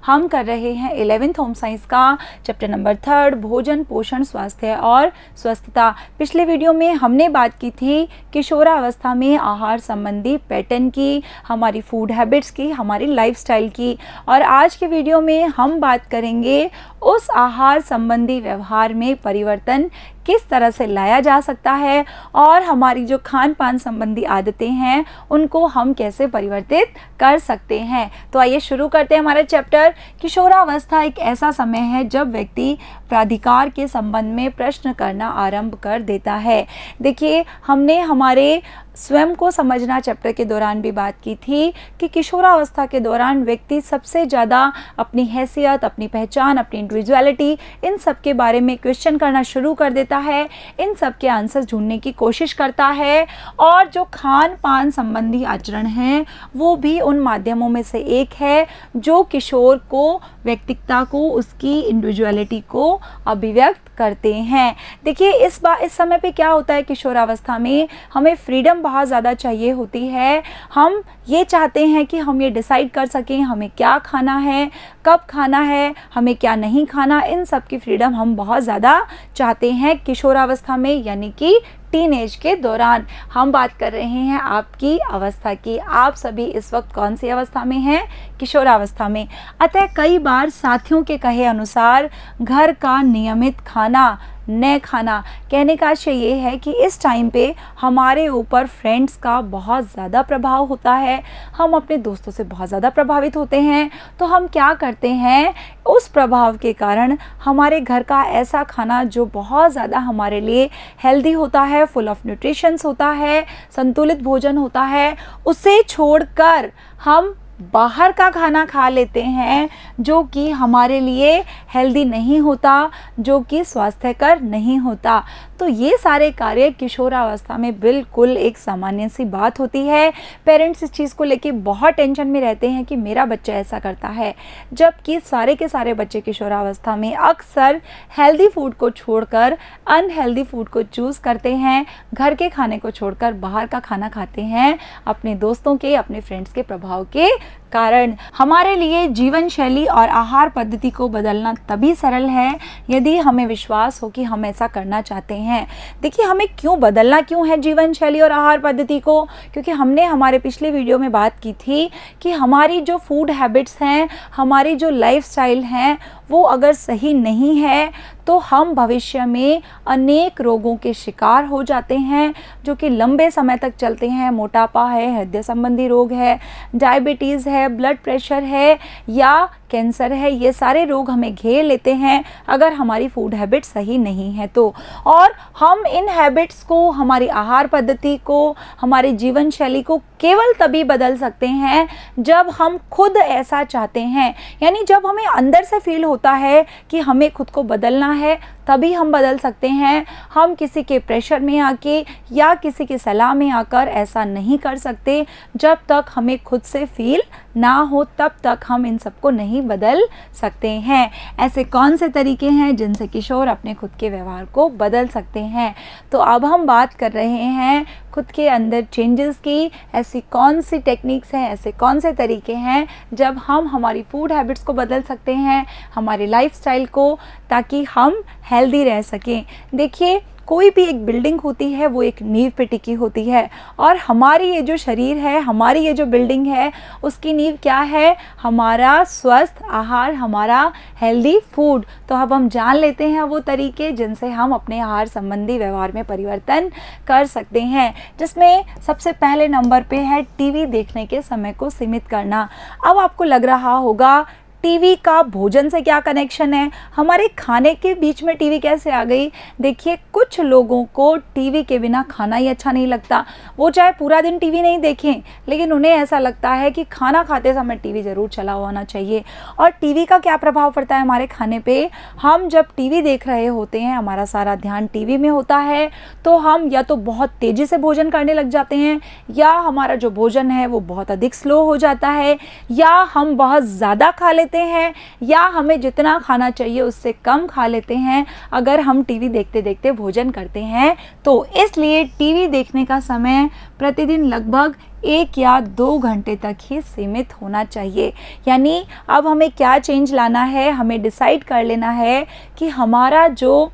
हम कर रहे हैं 11th होम साइंस का चैप्टर नंबर 3 भोजन, पोषण, स्वास्थ्य और स्वस्थता। पिछले वीडियो में हमने बात की थी किशोरावस्था में आहार संबंधी पैटर्न की, हमारी फूड हैबिट्स की, हमारी लाइफस्टाइल की। और आज के वीडियो में हम बात करेंगे उस आहार संबंधी व्यवहार में परिवर्तन किस तरह से लाया जा सकता है और हमारी जो खान पान संबंधी आदतें हैं उनको हम कैसे परिवर्तित कर सकते हैं। तो आइए शुरू करते हैं हमारा चैप्टर। किशोरावस्था एक ऐसा समय है जब व्यक्ति प्राधिकार के संबंध में प्रश्न करना आरंभ कर देता है। देखिए, हमने हमारे स्वयं को समझना चैप्टर के दौरान भी बात की थी कि किशोरावस्था के दौरान व्यक्ति सबसे ज़्यादा अपनी हैसियत, अपनी पहचान, अपनी इंडिविजुअलिटी, इन सब के बारे में क्वेश्चन करना शुरू कर देता है, इन सब के आंसर ढूंढने की कोशिश करता है। और जो खान पान संबंधी आचरण हैं वो भी उन माध्यमों में से एक है जो किशोर को, व्यक्तित्वता को, उसकी इंडिविजुअलिटी को अभिव्यक्त करते हैं। देखिए, इस समय पे क्या होता है, किशोरावस्था में हमें फ्रीडम बहुत ज़्यादा चाहिए होती है। हम ये चाहते हैं कि हम ये डिसाइड कर सकें हमें क्या खाना है, कब खाना है, हमें क्या नहीं खाना। इन सब की फ्रीडम हम बहुत ज़्यादा चाहते हैं किशोरावस्था में, यानी कि टीनेज के दौरान। हम बात कर रहे हैं आपकी अवस्था की। आप सभी इस वक्त कौन सी अवस्था में हैं? किशोरावस्था में। अतः कई बार साथियों के कहे अनुसार घर का नियमित खाना न खाना, कहने का आशय ये है कि इस टाइम पे हमारे ऊपर फ्रेंड्स का बहुत ज़्यादा प्रभाव होता है, हम अपने दोस्तों से बहुत ज़्यादा प्रभावित होते हैं। तो हम क्या करते हैं, उस प्रभाव के कारण हमारे घर का ऐसा खाना जो बहुत ज़्यादा हमारे लिए हेल्दी होता है, फुल ऑफ न्यूट्रिशंस होता है, संतुलित भोजन होता है, उसे छोड़कर हम बाहर का खाना खा लेते हैं जो कि हमारे लिए हेल्दी नहीं होता, जो कि स्वास्थ्यकर नहीं होता। तो ये सारे कार्य किशोरावस्था में बिल्कुल एक सामान्य सी बात होती है। पेरेंट्स इस चीज़ को लेके बहुत टेंशन में रहते हैं कि मेरा बच्चा ऐसा करता है, जबकि सारे के सारे बच्चे किशोरावस्था में अक्सर हेल्दी फूड को छोड़कर अनहेल्दी फूड को चूज़ करते हैं, घर के खाने को छोड़कर बाहर का खाना खाते हैं, अपने दोस्तों के, अपने फ्रेंड्स के प्रभाव के कारण। हमारे लिए जीवन शैली और आहार पद्धति को बदलना तभी सरल है यदि हमें विश्वास हो कि हम ऐसा करना चाहते हैं। देखिए, हमें क्यों बदलना क्यों है जीवन शैली और आहार पद्धति को? क्योंकि हमने हमारे पिछले वीडियो में बात की थी कि हमारी जो फूड हैबिट्स हैं, हमारी जो लाइफस्टाइल हैं, वो अगर सही नहीं है तो हम भविष्य में अनेक रोगों के शिकार हो जाते हैं जो कि लंबे समय तक चलते हैं। मोटापा है, हृदय संबंधी रोग है, डायबिटीज़ है, ब्लड प्रेशर है या कैंसर है, ये सारे रोग हमें घेर लेते हैं अगर हमारी फूड हैबिट सही नहीं है तो। और हम इन हैबिट्स को, हमारी आहार पद्धति को, हमारे जीवन शैली को केवल तभी बदल सकते हैं जब हम खुद ऐसा चाहते हैं, यानी जब हमें अंदर से फील होता है कि हमें खुद को बदलना है, तभी हम बदल सकते हैं। हम किसी के प्रेशर में आके या किसी की सलाह में आकर ऐसा नहीं कर सकते। जब तक हमें खुद से फील ना हो तब तक हम इन सबको नहीं बदल सकते हैं। ऐसे कौन से तरीके हैं जिनसे किशोर अपने खुद के व्यवहार को बदल सकते हैं? तो अब हम बात कर रहे हैं खुद के अंदर चेंजेस की। ऐसी कौन सी टेक्निक्स हैं, ऐसे कौन से तरीके हैं जब हम हमारी फूड हैबिट्स को बदल सकते हैं, हमारी लाइफस्टाइल को, ताकि हम हेल्दी रह सकें। देखिए, कोई भी एक बिल्डिंग होती है वो एक नींव पे टिकी होती है, और हमारी ये जो शरीर है, हमारी ये जो बिल्डिंग है, उसकी नींव क्या है? हमारा स्वस्थ आहार, हमारा हेल्दी फूड। तो अब हम जान लेते हैं वो तरीके जिनसे हम अपने आहार संबंधी व्यवहार में परिवर्तन कर सकते हैं, जिसमें सबसे पहले नंबर पे है टीवी देखने के समय को सीमित करना। अब आपको लग रहा होगा टीवी का भोजन से क्या कनेक्शन है, हमारे खाने के बीच में टीवी कैसे आ गई? देखिए, कुछ लोगों को टीवी के बिना खाना ही अच्छा नहीं लगता। वो चाहे पूरा दिन टीवी नहीं देखें, लेकिन उन्हें ऐसा लगता है कि खाना खाते समय टीवी ज़रूर चला होना चाहिए। और टीवी का क्या प्रभाव पड़ता है हमारे खाने पे? हम जब टीवी देख रहे होते हैं, हमारा सारा ध्यान टीवी में होता है, तो हम या तो बहुत तेज़ी से भोजन करने लग जाते हैं, या हमारा जो भोजन है वो बहुत अधिक स्लो हो जाता है, या हम बहुत ज़्यादा खा लेते लेते हैं या हमें जितना खाना चाहिए उससे कम खा लेते हैं अगर हम टीवी देखते देखते भोजन करते हैं। तो इसलिए टीवी देखने का समय प्रतिदिन लगभग 1 या 2 घंटे तक ही सीमित होना चाहिए। यानी अब हमें क्या चेंज लाना है, हमें डिसाइड कर लेना है कि हमारा जो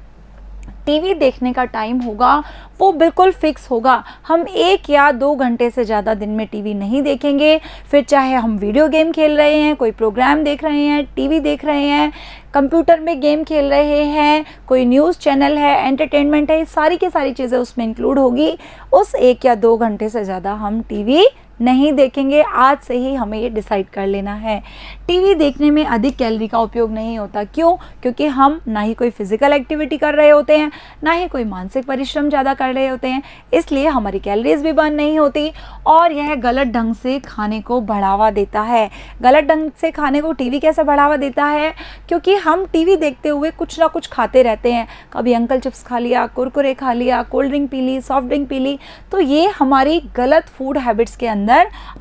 टीवी देखने का टाइम होगा वो बिल्कुल फिक्स होगा। हम 1 या 2 घंटे से ज़्यादा दिन में टीवी नहीं देखेंगे। फिर चाहे हम वीडियो गेम खेल रहे हैं, कोई प्रोग्राम देख रहे हैं, टीवी देख रहे हैं, कंप्यूटर में गेम खेल रहे हैं, कोई न्यूज़ चैनल है, एंटरटेनमेंट है, सारी की सारी चीज़ें उसमें इंक्लूड होगी। उस 1 या 2 घंटे से ज़्यादा हम टीवी नहीं देखेंगे। आज से ही हमें ये डिसाइड कर लेना है। टीवी देखने में अधिक कैलोरी का उपयोग नहीं होता। क्यों? क्योंकि हम ना ही कोई फिजिकल एक्टिविटी कर रहे होते हैं, ना ही कोई मानसिक परिश्रम ज़्यादा कर रहे होते हैं, इसलिए हमारी कैलोरीज भी बर्न नहीं होती और यह गलत ढंग से खाने को बढ़ावा देता है। गलत ढंग से खाने को टीवी कैसे बढ़ावा देता है? क्योंकि हम टीवी देखते हुए कुछ ना कुछ खाते रहते हैं। कभी अंकल चिप्स खा लिया, कुरकुरे खा लिया, कोल्ड ड्रिंक पी ली, सॉफ्ट ड्रिंक पी ली, तो ये हमारी गलत फूड हैबिट्स के अंदर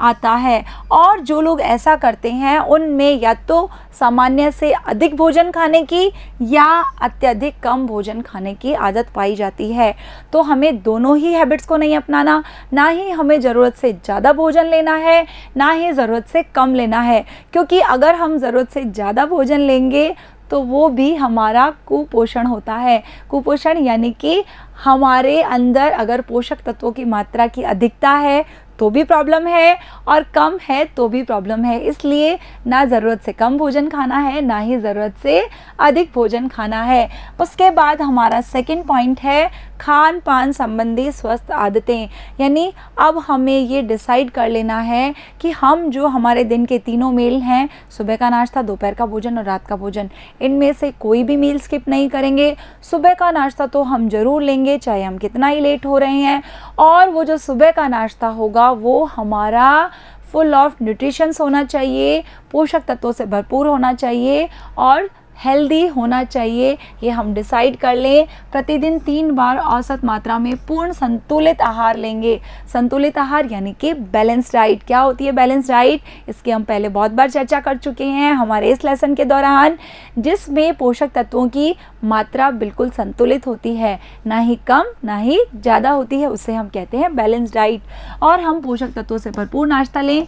आता है। और जो लोग ऐसा करते हैं उनमें या तो सामान्य से अधिक भोजन खाने की या अत्यधिक कम भोजन खाने की आदत पाई जाती है। तो हमें दोनों ही हैबिट्स को नहीं अपनाना, ना ही हमें ज़रूरत से ज़्यादा भोजन लेना है, ना ही ज़रूरत से कम लेना है। क्योंकि अगर हम ज़रूरत से ज़्यादा भोजन लेंगे तो वो भी हमारा कुपोषण होता है। कुपोषण यानी कि हमारे अंदर अगर पोषक तत्वों की मात्रा की अधिकता है तो भी प्रॉब्लम है और कम है तो भी प्रॉब्लम है। इसलिए ना ज़रूरत से कम भोजन खाना है, ना ही ज़रूरत से अधिक भोजन खाना है। उसके बाद हमारा सेकंड पॉइंट है खान पान संबंधी स्वस्थ आदतें। यानी अब हमें ये डिसाइड कर लेना है कि हम जो हमारे दिन के तीनों मील हैं, सुबह का नाश्ता, दोपहर का भोजन और रात का भोजन, इनमें से कोई भी मील स्किप नहीं करेंगे। सुबह का नाश्ता तो हम ज़रूर लेंगे चाहे हम कितना ही लेट हो रहे हैं, और वो जो सुबह का नाश्ता होगा वो हमारा फुल ऑफ न्यूट्रिशंस होना चाहिए, पोषक तत्वों से भरपूर होना चाहिए और हेल्दी होना चाहिए। ये हम डिसाइड कर लें। प्रतिदिन 3 बार औसत मात्रा में पूर्ण संतुलित आहार लेंगे। संतुलित आहार यानी कि बैलेंस डाइट। क्या होती है बैलेंस डाइट? इसकी हम पहले बहुत बार चर्चा कर चुके हैं हमारे इस लेसन के दौरान, जिसमें पोषक तत्वों की मात्रा बिल्कुल संतुलित होती है, ना ही कम ना ही ज़्यादा होती है, उसे हम कहते हैं बैलेंस डाइट। और हम पोषक तत्वों से भरपूर नाश्ता लें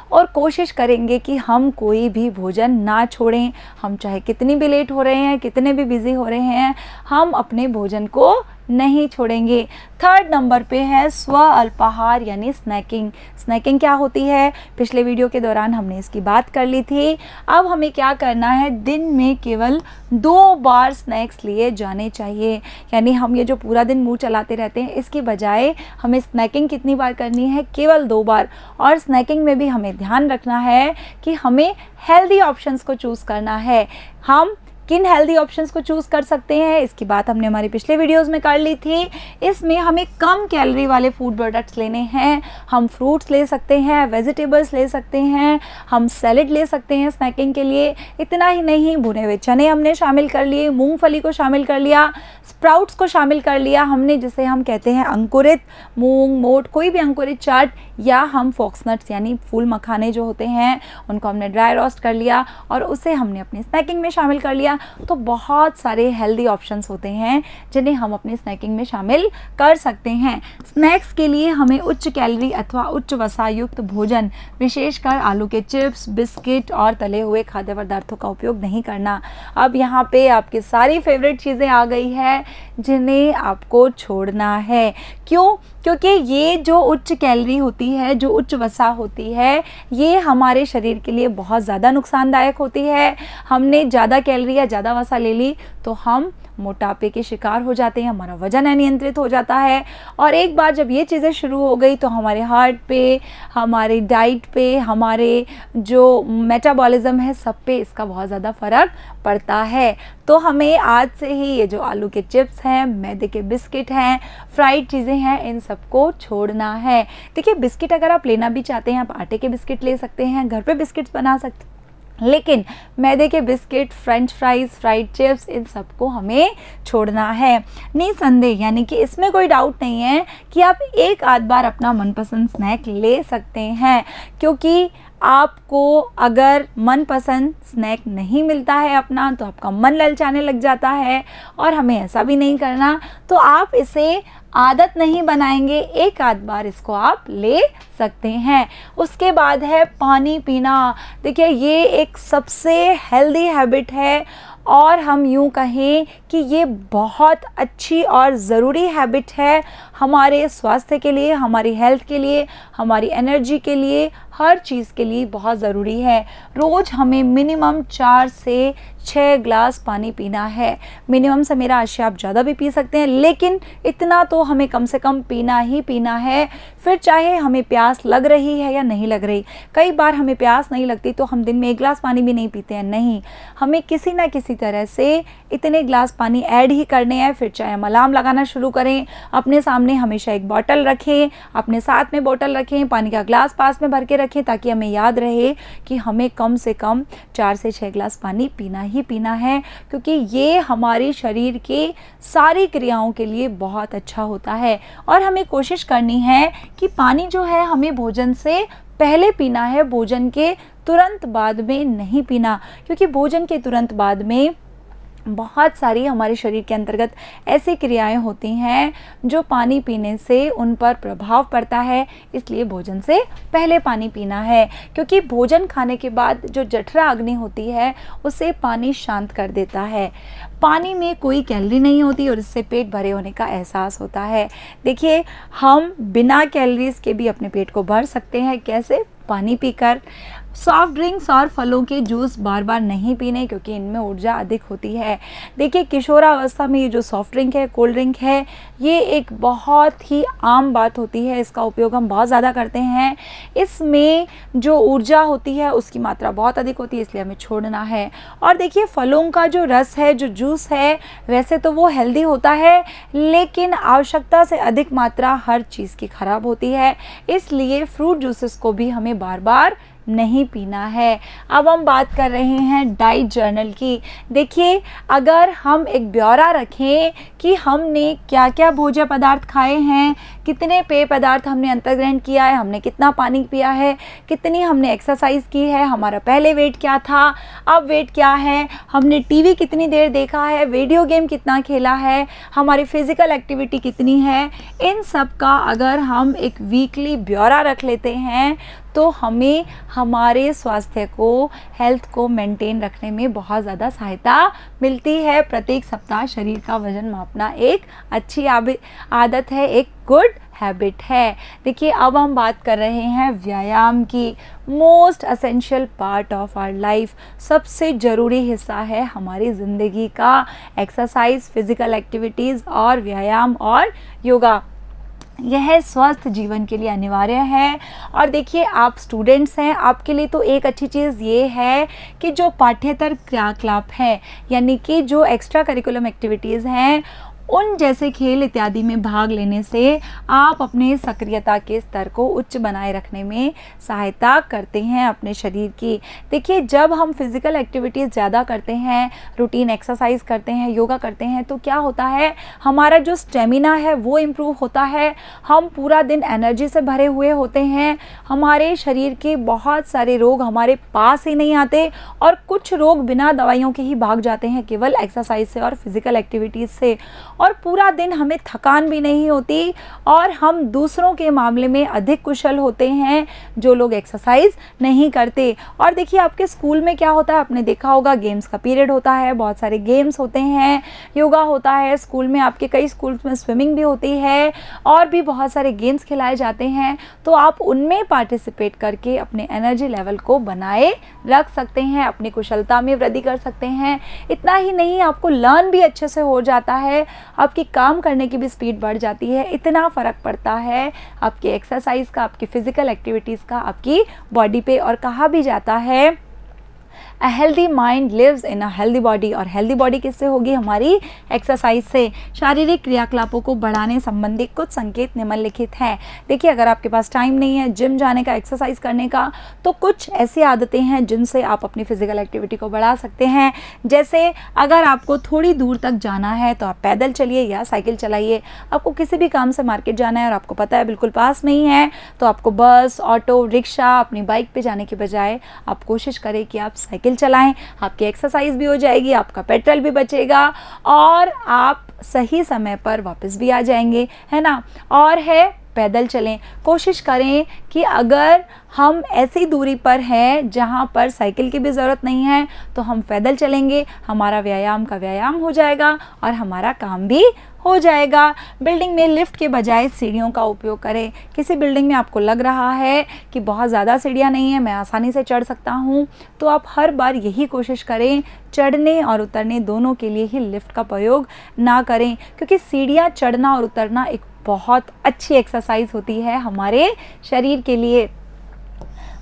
और कोशिश करेंगे कि हम कोई भी भोजन ना छोड़ें। हम चाहे कितनी भी लेट हो रहे हैं, कितने भी बिजी हो रहे हैं, हम अपने भोजन को नहीं छोड़ेंगे। थर्ड नंबर पे है स्व अल्पाहार यानी स्नैकिंग। स्नैकिंग क्या होती है? पिछले वीडियो के दौरान हमने इसकी बात कर ली थी। अब हमें क्या करना है, दिन में केवल 2 बार स्नैक्स लिए जाने चाहिए। यानी हम ये जो पूरा दिन मुंह चलाते रहते हैं, इसकी बजाय हमें स्नैकिंग कितनी बार करनी है? केवल 2 बार। और स्नैकिंग में भी हमें ध्यान रखना है कि हमें हेल्दी ऑप्शंस को चूज़ करना है। हम किन हेल्दी ऑप्शंस को चूज़ कर सकते हैं, इसकी बात हमने हमारी पिछले वीडियोस में कर ली थी। इसमें हमें कम कैलोरी वाले फूड प्रोडक्ट्स लेने हैं। हम फ्रूट्स ले सकते हैं, वेजिटेबल्स ले सकते हैं, हम सैलेड ले सकते हैं स्नैकिंग के लिए। इतना ही नहीं, भुने हुए चने हमने शामिल कर लिए, मूंगफली को शामिल कर लिया, स्प्राउट्स को शामिल कर लिया हमने, जिसे हम कहते हैं अंकुरित मूंग, मोठ, कोई भी अंकुरित चाट, या हम फॉक्सनट्स यानी फूल मखाने जो होते हैं उनको हमने ड्राई रोस्ट कर लिया और उसे हमने अपनी स्नैकिंग में शामिल कर लिया। तो बहुत सारे हेल्दी ऑप्शंस होते हैं जिन्हें हम अपनी स्नैकिंग में शामिल कर सकते हैं। स्नैक्स के लिए हमें उच्च कैलोरी अथवा उच्च वसा युक्त भोजन, विशेषकर आलू के चिप्स, बिस्किट और तले हुए खाद्य पदार्थों का उपयोग नहीं करना। अब यहाँ पे आपकी सारी फेवरेट चीज़ें आ गई है जिन्हें आपको छोड़ना है। क्यों? क्योंकि ये जो उच्च कैलोरी होती है, जो उच्च वसा होती है, ये हमारे शरीर के लिए बहुत ज़्यादा नुकसानदायक होती है। हमने ज़्यादा कैलोरी या ज़्यादा वसा ले ली तो हम मोटापे के शिकार हो जाते हैं, हमारा वजन अनियंत्रित हो जाता है। और एक बार जब ये चीज़ें शुरू हो गई तो हमारे हार्ट पे, हमारे डाइट पे, हमारे जो मेटाबॉलिज्म है, सब पे इसका बहुत ज़्यादा फ़र्क पड़ता है। तो हमें आज से ही ये जो आलू के चिप्स हैं, मैदे के बिस्किट हैं, फ्राइड चीज़ें हैं, इन सबको छोड़ना है। देखिए, बिस्किट अगर आप लेना भी चाहते हैं, आप आटे के बिस्किट ले सकते हैं, घर पे बिस्किट्स बना सकते हैं, लेकिन मैदे के biscuit, french fries, fried chips, इन सबको हमें छोड़ना है। निसंदेह, यानी कि इसमें कोई डाउट नहीं है कि आप एक आध बार अपना मनपसंद स्नैक ले सकते हैं, क्योंकि आपको अगर मनपसंद स्नैक नहीं मिलता है अपना, तो आपका मन ललचाने लग जाता है और हमें ऐसा भी नहीं करना, तो आप इसे आदत नहीं बनाएंगे, एक आध बार इसको आप ले सकते हैं। उसके बाद है पानी पीना। देखिए ये एक सबसे हेल्दी हैबिट है और हम यूँ कहें कि ये बहुत अच्छी और ज़रूरी हैबिट है हमारे स्वास्थ्य के लिए, हमारी हेल्थ के लिए, हमारी एनर्जी के लिए, हर चीज़ के लिए बहुत ज़रूरी है। रोज़ हमें मिनिमम 4 से 6 ग्लास पानी पीना है। मिनिमम से मेरा आशय आप ज़्यादा भी पी सकते हैं, लेकिन इतना तो हमें कम से कम पीना ही पीना है। फिर चाहे हमें प्यास लग रही है या नहीं लग रही। कई बार हमें प्यास नहीं लगती तो हम दिन में 1 ग्लास पानी भी नहीं पीते हैं। नहीं, हमें किसी ना किसी तरह से इतने ग्लास पानी ऐड ही करने हैं। फिर चाहे हम अलार्म लगाना शुरू करें, अपने सामने हमेशा एक बॉटल रखें, अपने साथ में बॉटल रखें, पानी का ग्लास पास में भर के रखें, ताकि हमें याद रहे कि हमें कम से कम 4 से 6 ग्लास पानी पीना ही पीना है, क्योंकि ये हमारे शरीर के सारी क्रियाओं के लिए बहुत अच्छा होता है। और हमें कोशिश करनी है कि पानी जो है हमें भोजन से पहले पीना है, भोजन के तुरंत बाद में नहीं पीना, क्योंकि भोजन के तुरंत बाद में बहुत सारी हमारे शरीर के अंतर्गत ऐसी क्रियाएं होती हैं जो पानी पीने से उन पर प्रभाव पड़ता है। इसलिए भोजन से पहले पानी पीना है, क्योंकि भोजन खाने के बाद जो जठरा अग्नि होती है उसे पानी शांत कर देता है। पानी में कोई कैलोरी नहीं होती और इससे पेट भरे होने का एहसास होता है। देखिए हम बिना कैलोरीज के भी अपने पेट को भर सकते हैं। कैसे? पानी पीकर। सॉफ्ट ड्रिंक्स और फलों के जूस बार बार नहीं पीने, क्योंकि इनमें ऊर्जा अधिक होती है। देखिए किशोरावस्था में ये जो सॉफ्ट ड्रिंक है, कोल्ड ड्रिंक है, ये एक बहुत ही आम बात होती है। इसका उपयोग हम बहुत ज़्यादा करते हैं। इसमें जो ऊर्जा होती है उसकी मात्रा बहुत अधिक होती है, इसलिए हमें छोड़ना है। और देखिए फलों का जो रस है, जो जूस है, वैसे तो वो हेल्दी होता है, लेकिन आवश्यकता से अधिक मात्रा हर चीज़ की खराब होती है। इसलिए फ्रूट जूसेस को भी हमें बार बार नहीं पीना है। अब हम बात कर रहे हैं डाइट जर्नल की। देखिए अगर हम एक ब्यौरा रखें कि हमने क्या क्या भोज्य पदार्थ खाए हैं, कितने पेय पदार्थ हमने अंतर्ग्रहण किया है, हमने कितना पानी पिया है, कितनी हमने एक्सरसाइज की है, हमारा पहले वेट क्या था, अब वेट क्या है, हमने टीवी कितनी देर देखा है, वीडियो गेम कितना खेला है, हमारी फिजिकल एक्टिविटी कितनी है, इन सब का अगर हम एक वीकली ब्यौरा रख लेते हैं तो हमें हमारे स्वास्थ्य को, हेल्थ को मेंटेन रखने में बहुत ज़्यादा सहायता मिलती है। प्रत्येक सप्ताह शरीर का वजन मापना एक अच्छी आदत है, एक गुड हैबिट है। देखिए अब हम बात कर रहे हैं व्यायाम की। Most essential part of our life, सबसे ज़रूरी हिस्सा है हमारी ज़िंदगी का। एक्सरसाइज, फिजिकल एक्टिविटीज़ और व्यायाम और योगा, यह स्वस्थ जीवन के लिए अनिवार्य है। और देखिए आप स्टूडेंट्स हैं, आपके लिए तो एक अच्छी चीज़ ये है कि जो पाठ्येतर क्रियाकलाप है, यानी कि जो एक्स्ट्रा करिकुलम एक्टिविटीज़ हैं, उन जैसे खेल इत्यादि में भाग लेने से आप अपने सक्रियता के स्तर को उच्च बनाए रखने में सहायता करते हैं अपने शरीर की। देखिए जब हम फिज़िकल एक्टिविटीज़ ज़्यादा करते हैं, रूटीन एक्सरसाइज करते हैं, योगा करते हैं, तो क्या होता है, हमारा जो स्टेमिना है वो इम्प्रूव होता है। हम पूरा दिन एनर्जी से भरे हुए होते हैं। हमारे शरीर के बहुत सारे रोग हमारे पास ही नहीं आते और कुछ रोग बिना दवाइयों के ही भाग जाते हैं, केवल एक्सरसाइज से और फिज़िकल एक्टिविटीज़ से। और पूरा दिन हमें थकान भी नहीं होती और हम दूसरों के मामले में अधिक कुशल होते हैं जो लोग एक्सरसाइज नहीं करते। और देखिए आपके स्कूल में क्या होता है, आपने देखा होगा, गेम्स का पीरियड होता है, बहुत सारे गेम्स होते हैं, योगा होता है, स्कूल में आपके कई स्कूल्स में स्विमिंग भी होती है और भी बहुत सारे गेम्स खिलाए जाते हैं। तो आप उनमें पार्टिसिपेट करके अपने एनर्जी लेवल को बनाए रख सकते हैं, अपनी कुशलता में वृद्धि कर सकते हैं। इतना ही नहीं, आपको लर्न भी अच्छे से हो जाता है, आपकी काम करने की भी स्पीड बढ़ जाती है। इतना फ़र्क पड़ता है आपकी एक्सरसाइज का, आपकी फ़िज़िकल एक्टिविटीज़ का आपकी बॉडी पे। और कहा भी जाता है a healthy mind lives in a healthy body, और हेल्दी बॉडी किससे होगी? हमारी एक्सरसाइज से। शारीरिक क्रियाकलापों को बढ़ाने संबंधी कुछ संकेत निम्नलिखित हैं। देखिए, अगर आपके पास टाइम नहीं है जिम जाने का, एक्सरसाइज करने का, तो कुछ ऐसी आदतें हैं जिनसे आप अपनी फिजिकल एक्टिविटी को बढ़ा सकते हैं। जैसे अगर आपको थोड़ी दूर तक जाना है तो आप पैदल चलिए या साइकिल चलाइए। आपको किसी भी काम से मार्केट जाना है और आपको पता है बिल्कुल पास में ही है, तो आपको बस, ऑटो, रिक्शा, अपनी बाइक पे जाने के बजाय आप कोशिश करें कि आप साइकिल चलाएं। आपकी एक्सरसाइज भी हो जाएगी, आपका पेट्रोल भी बचेगा और आप सही समय पर वापस भी आ जाएंगे, है ना। और है पैदल चलें। कोशिश करें कि अगर हम ऐसी दूरी पर हैं जहाँ पर साइकिल की भी ज़रूरत नहीं है तो हम पैदल चलेंगे, हमारा व्यायाम का व्यायाम हो जाएगा और हमारा काम भी हो जाएगा। बिल्डिंग में लिफ्ट के बजाय सीढ़ियों का उपयोग करें। किसी बिल्डिंग में आपको लग रहा है कि बहुत ज़्यादा सीढ़ियाँ नहीं है, मैं आसानी से चढ़ सकता हूँ, तो आप हर बार यही कोशिश करें चढ़ने और उतरने दोनों के लिए ही लिफ्ट का प्रयोग ना करें, क्योंकि सीढ़ियाँ चढ़ना और उतरना एक बहुत अच्छी एक्सरसाइज होती है हमारे शरीर के लिए।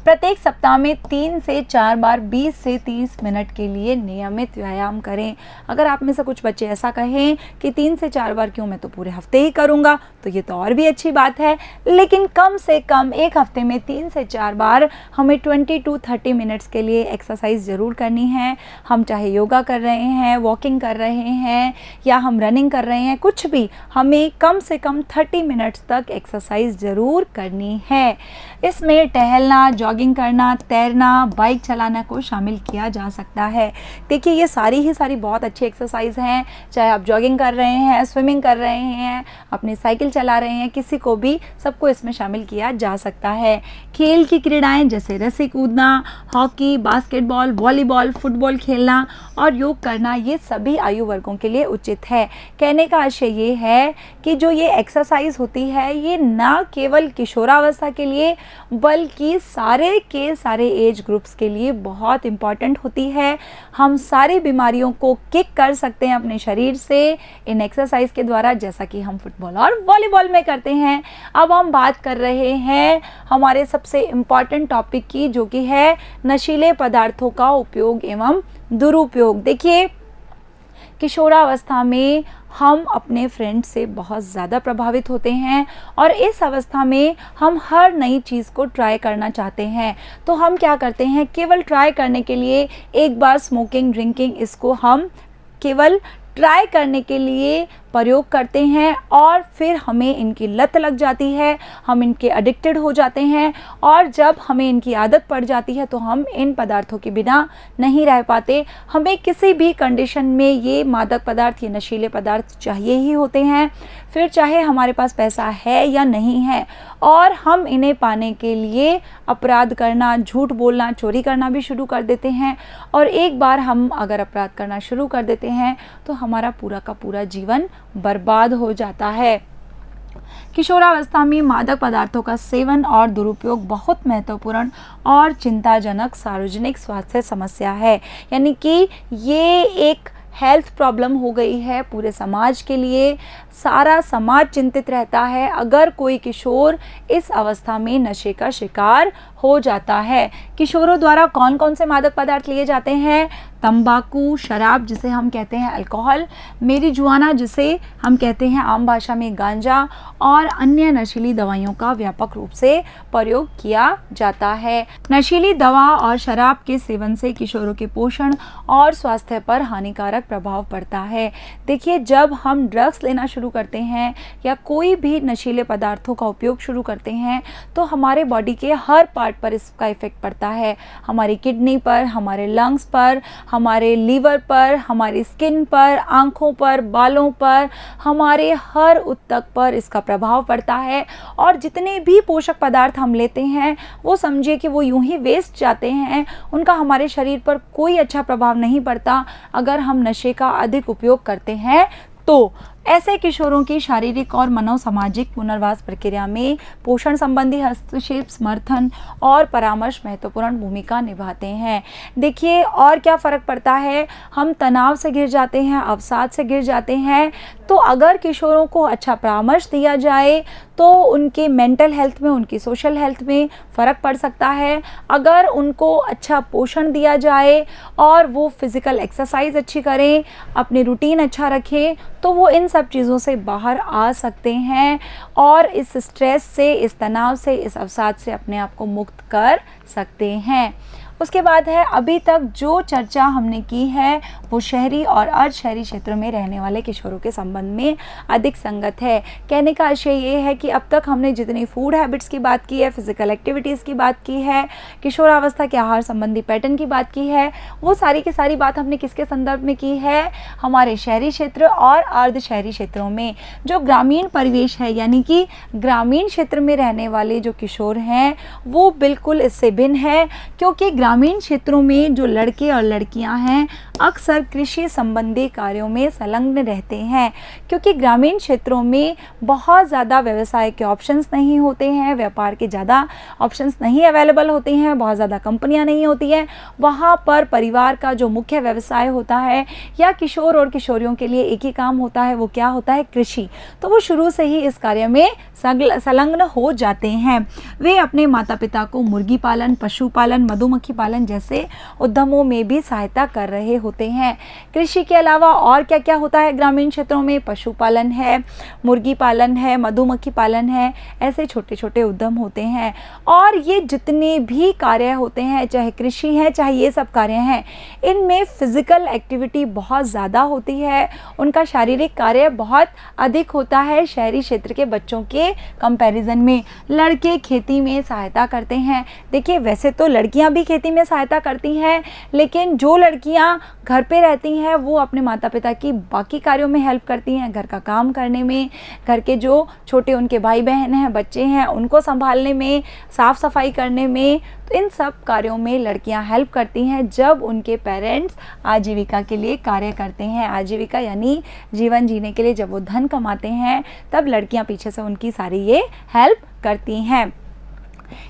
प्रत्येक सप्ताह में 3 से 4 बार 20 से 30 मिनट के लिए नियमित व्यायाम करें। अगर आप में से कुछ बच्चे ऐसा कहें कि 3 से 4 बार क्यों, मैं तो पूरे हफ्ते ही करूँगा, तो ये तो और भी अच्छी बात है। लेकिन कम से कम एक हफ्ते में 3 से 4 बार हमें 20 to 30 मिनट्स के लिए एक्सरसाइज ज़रूर करनी है। हम चाहे योगा कर रहे हैं, वॉकिंग कर रहे हैं या हम रनिंग कर रहे हैं, कुछ भी, हमें कम से कम 30 मिनट्स तक एक्सरसाइज ज़रूर करनी है। इसमें टहलना, जॉगिंग करना, तैरना, बाइक चलाना को शामिल किया जा सकता है। देखिए, ये सारी बहुत अच्छी एक्सरसाइज हैं। चाहे आप जॉगिंग कर रहे हैं, स्विमिंग कर रहे हैं, अपनी साइकिल चला रहे हैं, किसी को भी, सबको इसमें शामिल किया जा सकता है। खेल की क्रीड़ाएं जैसे रस्सी कूदना, हॉकी, बास्केटबॉल, वॉलीबॉल, फुटबॉल खेलना और योग करना, ये सभी आयु वर्गों के लिए उचित है। कहने का आशय ये है कि जो ये एक्सरसाइज होती है ये ना केवल किशोरावस्था के लिए बल्कि सारे के सारे एज ग्रुप्स के लिए बहुत इम्पॉर्टेंट होती है। हम सारी बीमारियों को किक कर सकते हैं अपने शरीर से इन एक्सरसाइज के द्वारा, जैसा कि हम फुटबॉल और वॉलीबॉल में करते हैं। अब हम बात कर रहे हैं हमारे सबसे इम्पॉर्टेंट टॉपिक की, जो कि है नशीले पदार्थों का उपयोग एवं दुरुपयोग। देखिए, किशोरावस्था में हम अपने फ्रेंड से बहुत ज़्यादा प्रभावित होते हैं और इस अवस्था में हम हर नई चीज़ को ट्राई करना चाहते हैं। तो हम क्या करते हैं, केवल ट्राई करने के लिए एक बार स्मोकिंग, ड्रिंकिंग, इसको हम केवल ट्राई करने के लिए प्रयोग करते हैं और फिर हमें इनकी लत लग जाती है, हम इनके एडिक्टेड हो जाते हैं और जब हमें इनकी आदत पड़ जाती है तो हम इन पदार्थों के बिना नहीं रह पाते। हमें किसी भी कंडीशन में ये मादक पदार्थ, ये नशीले पदार्थ चाहिए ही होते हैं, फिर चाहे हमारे पास पैसा है या नहीं है, और हम इन्हें पाने के लिए अपराध करना, झूठ बोलना, चोरी करना भी शुरू कर देते हैं। और एक बार हम अगर अपराध करना शुरू कर देते हैं तो हमारा पूरा का पूरा जीवन बर्बाद हो जाता है। किशोरावस्था में मादक पदार्थों का सेवन और दुरुपयोग बहुत महत्वपूर्ण और चिंताजनक सार्वजनिक स्वास्थ्य समस्या है। यानी कि ये एक हेल्थ प्रॉब्लम हो गई है पूरे समाज के लिए। सारा समाज चिंतित रहता है अगर कोई किशोर इस अवस्था में नशे का शिकार हो जाता है। किशोरों द्वारा कौन कौन से मादक पदार्थ लिए जाते हैं? तंबाकू, शराब जिसे हम कहते हैं अल्कोहल, मेरिजुआना जिसे हम कहते हैं आम भाषा में गांजा, और अन्य नशीली दवाइयों का व्यापक रूप से प्रयोग किया जाता है। नशीली दवा और शराब के सेवन से किशोरों के पोषण और स्वास्थ्य पर हानिकारक प्रभाव पड़ता है। देखिए, जब हम ड्रग्स लेना शुरू करते हैं या कोई भी नशीले पदार्थों का उपयोग शुरू करते हैं तो हमारे बॉडी के हर पार्ट पर इसका इफेक्ट पड़ता है। हमारी किडनी पर, हमारे लंग्स पर, हमारे लीवर पर, हमारी स्किन पर, आँखों पर, बालों पर, हमारे हर ऊतक पर इसका प्रभाव पड़ता है। और जितने भी पोषक पदार्थ हम लेते हैं वो समझिए कि वो यूं ही वेस्ट जाते हैं, उनका हमारे शरीर पर कोई अच्छा प्रभाव नहीं पड़ता अगर हम नशे का अधिक उपयोग करते हैं। तो ऐसे किशोरों की शारीरिक और मनोसामाजिक पुनर्वास प्रक्रिया में पोषण संबंधी हस्तक्षेप, समर्थन और परामर्श महत्वपूर्ण भूमिका निभाते हैं। देखिए और क्या फ़र्क पड़ता है, हम तनाव से घिर जाते हैं, अवसाद से घिर जाते हैं, तो अगर किशोरों को अच्छा परामर्श दिया जाए तो उनके मेंटल हेल्थ में, उनकी सोशल हेल्थ में फ़र्क पड़ सकता है। अगर उनको अच्छा पोषण दिया जाए और वो फिज़िकल एक्सरसाइज अच्छी करें, अपनी रूटीन अच्छा रखें, तो वो इन सब चीज़ों से बाहर आ सकते हैं और इस स्ट्रेस से, इस तनाव से, इस अवसाद से अपने आप को मुक्त कर सकते हैं। उसके बाद है, अभी तक जो चर्चा हमने की है वो शहरी और अर्ध शहरी क्षेत्रों में रहने वाले किशोरों के संबंध में अधिक संगत है। कहने का आशय ये है कि अब तक हमने जितनी फूड हैबिट्स की बात की है, फिजिकल एक्टिविटीज़ की बात की है, किशोरावस्था के आहार संबंधी पैटर्न की बात की है, वो सारी की सारी बात हमने किसके संदर्भ में की है, हमारे शहरी क्षेत्र और अर्ध शहरी क्षेत्रों में। जो ग्रामीण परिवेश है, यानी कि ग्रामीण क्षेत्र में रहने वाले जो किशोर हैं वो बिल्कुल इससे भिन्न है, क्योंकि ग्रामीण क्षेत्रों में जो लड़के और लड़कियां हैं अक्सर कृषि संबंधी कार्यों में संलग्न रहते हैं, क्योंकि ग्रामीण क्षेत्रों में बहुत ज़्यादा व्यवसाय के ऑप्शंस नहीं होते हैं, व्यापार के ज़्यादा ऑप्शंस नहीं अवेलेबल होते हैं, बहुत ज़्यादा कंपनियां नहीं होती हैं। वहाँ पर परिवार का जो मुख्य व्यवसाय होता है या किशोर और किशोरियों के लिए एक ही काम होता है, वो क्या होता है, कृषि। तो वो शुरू से ही इस कार्य में संलग्न हो जाते हैं। वे अपने माता पिता को मुर्गी पालन, पशुपालन, मधुमक्खी पालन जैसे उद्यमों में भी सहायता कर रहे होते हैं। कृषि के अलावा और क्या क्या होता है ग्रामीण क्षेत्रों में, पशुपालन है, मुर्गी पालन है, मधुमक्खी पालन है, ऐसे छोटे छोटे उद्यम होते हैं। और ये जितने भी कार्य होते हैं, चाहे कृषि है, चाहे ये सब कार्य हैं, इनमें फिजिकल एक्टिविटी बहुत ज़्यादा होती है, उनका शारीरिक कार्य बहुत अधिक होता है शहरी क्षेत्र के बच्चों के कंपैरिजन में। लड़के खेती में सहायता करते हैं। देखिए वैसे तो लड़कियां भी खेती में सहायता करती हैं, लेकिन जो लड़कियां घर पे रहती हैं वो अपने माता पिता की बाकी कार्यों में हेल्प करती हैं, घर का काम करने में, घर के जो छोटे उनके भाई बहन हैं, बच्चे हैं, उनको संभालने में, साफ़ सफाई करने में। तो इन सब कार्यों में लड़कियां हेल्प करती हैं जब उनके पेरेंट्स आजीविका के लिए कार्य करते हैं। आजीविका यानी जीवन जीने के लिए जब वो धन कमाते हैं, तब लड़कियां पीछे से उनकी सारी ये हेल्प करती हैं।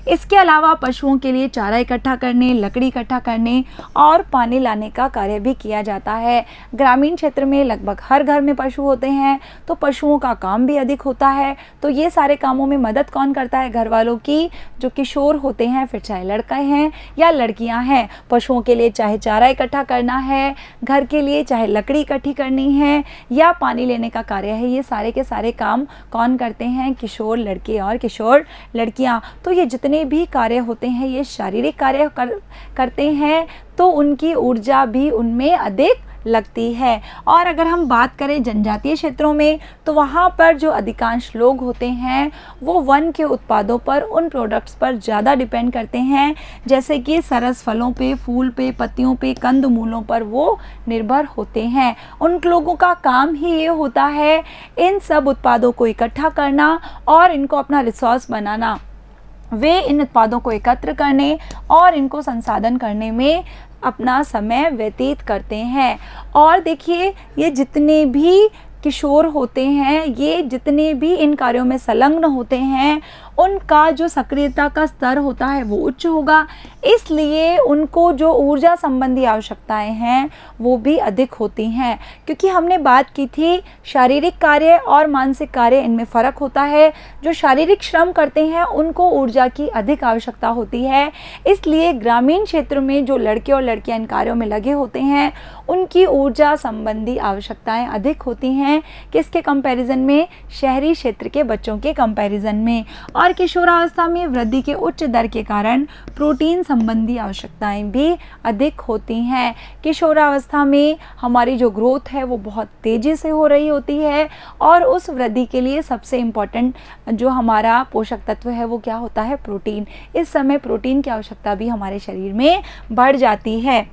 इसके अलावा पशुओं के लिए चारा इकट्ठा करने, लकड़ी इकट्ठा करने और पानी लाने का कार्य भी किया जाता है। ग्रामीण क्षेत्र में लगभग हर घर में पशु होते हैं, तो पशुओं का काम भी अधिक होता है। तो ये सारे कामों में मदद कौन करता है, घर वालों की। जो किशोर होते हैं, फिर चाहे लड़का हैं या लड़कियां हैं, पशुओं के लिए चाहे चारा इकट्ठा करना है, घर के लिए चाहे लकड़ी इकट्ठी करनी है या पानी लेने का कार्य है, ये सारे के सारे काम कौन करते हैं, किशोर लड़के और किशोर लड़कियां। तो ये जितने भी कार्य होते हैं ये शारीरिक कार्य करते हैं, तो उनकी ऊर्जा भी उनमें अधिक लगती है। और अगर हम बात करें जनजातीय क्षेत्रों में, तो वहाँ पर जो अधिकांश लोग होते हैं वो वन के उत्पादों पर, उन प्रोडक्ट्स पर ज़्यादा डिपेंड करते हैं, जैसे कि सरस फलों पे, फूल पे, पत्तियों पे, कंद मूलों पर वो निर्भर होते हैं। उन लोगों का काम ही ये होता है इन सब उत्पादों को इकट्ठा करना और इनको अपना रिसोर्स बनाना। वे इन उत्पादों को एकत्र करने और इनको संसाधन करने में अपना समय व्यतीत करते हैं। और देखिए ये जितने भी किशोर होते हैं, ये जितने भी इन कार्यों में संलग्न होते हैं, उनका जो सक्रियता का स्तर होता है वो उच्च होगा, इसलिए उनको जो ऊर्जा संबंधी आवश्यकताएं हैं वो भी अधिक होती हैं। क्योंकि हमने बात की थी शारीरिक कार्य और मानसिक कार्य, इनमें फ़र्क होता है। जो शारीरिक श्रम करते हैं उनको ऊर्जा की अधिक आवश्यकता होती है, इसलिए ग्रामीण क्षेत्र में जो लड़के और लड़कियां इन कार्यों में लगे होते हैं उनकी ऊर्जा संबंधी आवश्यकताएं अधिक होती हैं। किसके कंपैरिजन में, शहरी क्षेत्र के बच्चों के कंपैरिजन में। और किशोरावस्था में वृद्धि के उच्च दर के कारण प्रोटीन संबंधी आवश्यकताएं भी अधिक होती हैं। किशोरावस्था में हमारी जो ग्रोथ है वो बहुत तेज़ी से हो रही होती है और उस वृद्धि के लिए सबसे इम्पॉर्टेंट जो हमारा पोषक तत्व है वो क्या होता है, प्रोटीन। इस समय प्रोटीन की आवश्यकता भी हमारे शरीर में बढ़ जाती है।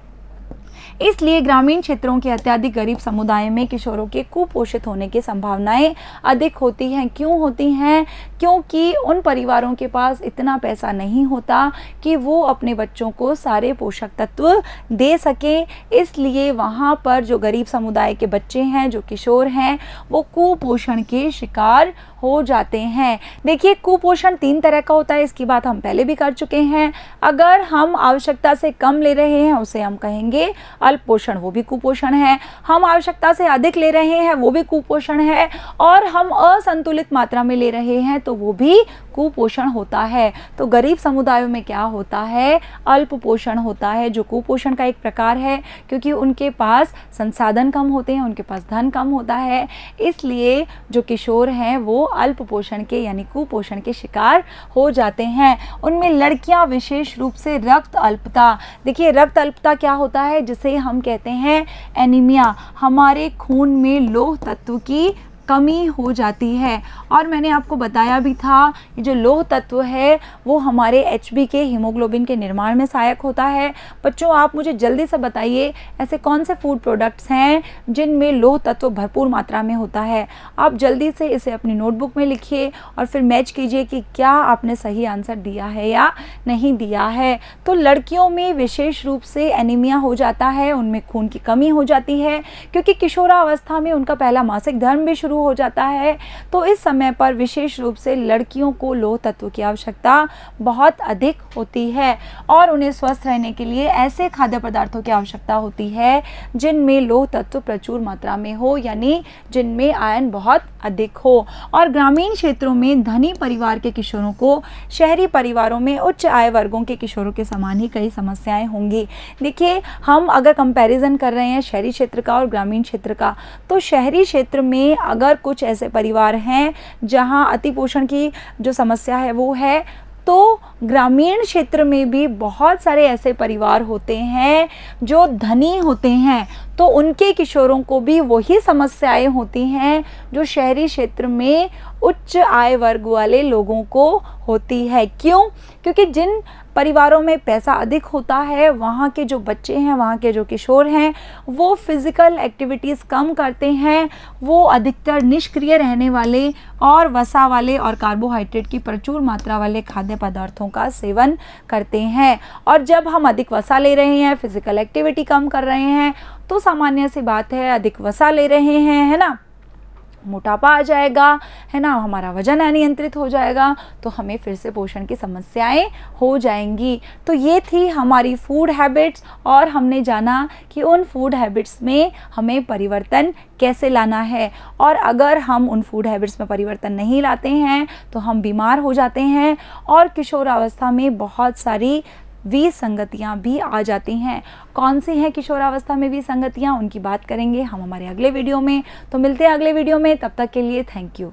इसलिए ग्रामीण क्षेत्रों के अत्यधिक गरीब समुदाय में किशोरों के कुपोषित होने की संभावनाएं अधिक होती हैं। क्यों होती हैं? क्योंकि उन परिवारों के पास इतना पैसा नहीं होता कि वो अपने बच्चों को सारे पोषक तत्व दे सकें। इसलिए वहाँ पर जो गरीब समुदाय के बच्चे हैं, जो किशोर हैं, वो कुपोषण के शिकार हो जाते हैं। देखिए, कुपोषण 3 तरह का होता है, इसकी बात हम पहले भी कर चुके हैं। अगर हम आवश्यकता से कम ले रहे हैं उसे हम कहेंगे अल्प पोषण, वो भी कुपोषण है। हम आवश्यकता से अधिक ले रहे हैं, वो भी कुपोषण है। और हम असंतुलित मात्रा में ले रहे हैं तो वो भी कुपोषण होता है। तो गरीब समुदायों में क्या होता है? अल्प पोषण होता है, जो कुपोषण का एक प्रकार है, क्योंकि उनके पास संसाधन कम होते हैं, उनके पास धन कम होता है। इसलिए जो किशोर हैं वो अल्प पोषण के यानी कुपोषण के शिकार हो जाते हैं। उनमें लड़कियां विशेष रूप से रक्त अल्पता। देखिए, रक्त अल्पता क्या होता है? जिसे हम कहते हैं एनीमिया। हमारे खून में लौह तत्व की कमी हो जाती है। और मैंने आपको बताया भी था, ये जो लौह तत्व है वो हमारे HB के हीमोग्लोबिन के निर्माण में सहायक होता है। बच्चों, आप मुझे जल्दी से बताइए ऐसे कौन से फूड प्रोडक्ट्स हैं जिनमें लौह तत्व भरपूर मात्रा में होता है। आप जल्दी से इसे अपनी नोटबुक में लिखिए और फिर मैच कीजिए कि क्या आपने सही आंसर दिया है या नहीं दिया है। तो लड़कियों में विशेष रूप से एनीमिया हो जाता है, उनमें खून की कमी हो जाती है, क्योंकि किशोरावस्था में उनका पहला मासिक धर्म भी शुरू हो जाता है। तो इस समय पर विशेष रूप से लड़कियों को लौह तत्व की आवश्यकता बहुत अधिक होती है और उन्हें स्वस्थ रहने के लिए ऐसे खाद्य पदार्थों की आवश्यकता होती है जिनमें लौह तत्व प्रचुर मात्रा में हो, यानी जिनमें आयरन बहुत अधिक हो। और ग्रामीण क्षेत्रों में धनी परिवार के किशोरों को शहरी परिवारों में उच्च आय वर्गों के किशोरों के समान ही कई समस्याएं होंगी। देखिए, हम अगर कंपैरिजन कर रहे हैं शहरी क्षेत्र का और ग्रामीण क्षेत्र का, तो शहरी क्षेत्र में अगर कुछ ऐसे परिवार हैं जहां अतिपोषण की जो समस्या है वो है, तो ग्रामीण क्षेत्र में भी बहुत सारे ऐसे परिवार होते हैं जो धनी होते हैं, तो उनके किशोरों को भी वही समस्याएं होती हैं जो शहरी क्षेत्र में उच्च आय वर्ग वाले लोगों को होती है। क्यों? क्योंकि जिन परिवारों में पैसा अधिक होता है वहाँ के जो बच्चे हैं, वहाँ के जो किशोर हैं, वो फिज़िकल एक्टिविटीज़ कम करते हैं, वो अधिकतर निष्क्रिय रहने वाले और वसा वाले और कार्बोहाइड्रेट की प्रचुर मात्रा वाले खाद्य पदार्थों का सेवन करते हैं। और जब हम अधिक वसा ले रहे हैं, फिज़िकल एक्टिविटी कम कर रहे हैं, तो सामान्य सी बात है, अधिक वसा ले रहे हैं, है ना, मोटापा आ जाएगा, है ना, हमारा वजन अनियंत्रित हो जाएगा, तो हमें फिर से पोषण की समस्याएं हो जाएंगी। तो ये थी हमारी फूड हैबिट्स और हमने जाना कि उन फूड हैबिट्स में हमें परिवर्तन कैसे लाना है। और अगर हम उन फूड हैबिट्स में परिवर्तन नहीं लाते हैं तो हम बीमार हो जाते हैं और किशोरावस्था में बहुत सारी विसंगतियाँ भी आ जाती हैं। कौन सी हैं किशोरावस्था में विसंगतियाँ, उनकी बात करेंगे हम हमारे अगले वीडियो में। तो मिलते हैं अगले वीडियो में, तब तक के लिए थैंक यू।